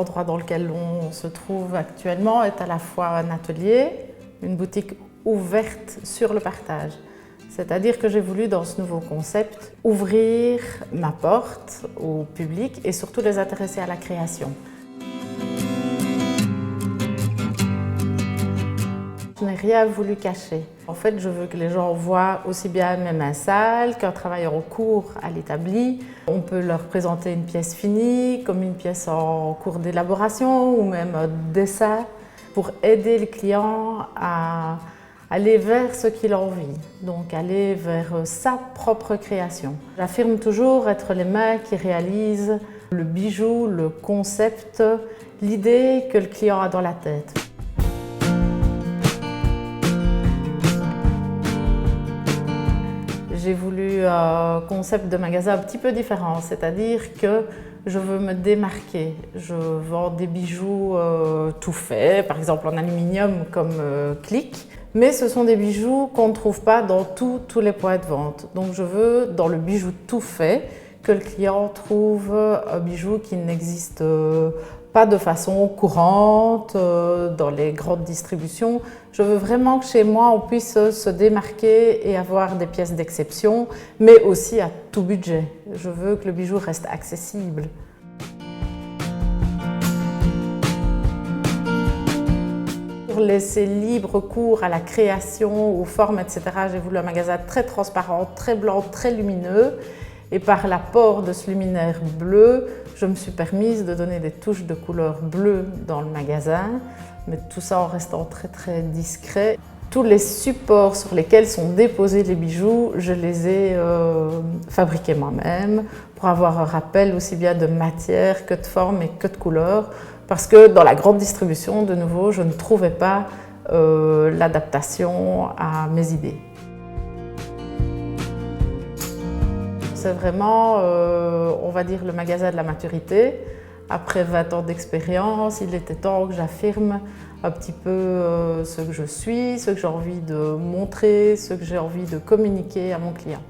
l'endroit dans lequel on se trouve actuellement est à la fois un atelier, une boutique ouverte sur le partage. C'est-à-dire que j'ai voulu, dans ce nouveau concept, ouvrir ma porte au public et surtout les intéresser à la création. Je n'ai rien voulu cacher. En fait, je veux que les gens voient aussi bien mes mains sales qu'un travailleur en cours à l'établi. On peut leur présenter une pièce finie, comme une pièce en cours d'élaboration ou même un dessin pour aider le client à aller vers ce qu'il a envie, donc aller vers sa propre création. J'affirme toujours être les mains qui réalisent le bijou, le concept, l'idée que le client a dans la tête. J'ai voulu un concept de magasin un petit peu différent, c'est-à-dire que je veux me démarquer. Je vends des bijoux tout faits, par exemple en aluminium comme Click, mais ce sont des bijoux qu'on ne trouve pas dans tous les points de vente. Donc je veux, dans le bijou tout fait, que le client trouve un bijou qui n'existe pas de façon courante dans les grandes distributions. Je veux vraiment que chez moi on puisse se démarquer et avoir des pièces d'exception, mais aussi à tout budget. Je veux que le bijou reste accessible. Pour laisser libre cours à la création, aux formes, etc., j'ai voulu un magasin très transparent, très blanc, très lumineux. Et par l'apport de ce luminaire bleu, je me suis permise de donner des touches de couleur bleue dans le magasin, mais tout ça en restant très discret. Tous les supports sur lesquels sont déposés les bijoux, je les ai fabriqués moi-même pour avoir un rappel aussi bien de matière que de forme et que de couleur, parce que dans la grande distribution, de nouveau, je ne trouvais pas l'adaptation à mes idées. C'est vraiment, on va dire, le magasin de la maturité. Après 20 ans d'expérience, il était temps que j'affirme un petit peu ce que je suis, ce que j'ai envie de montrer, ce que j'ai envie de communiquer à mon client.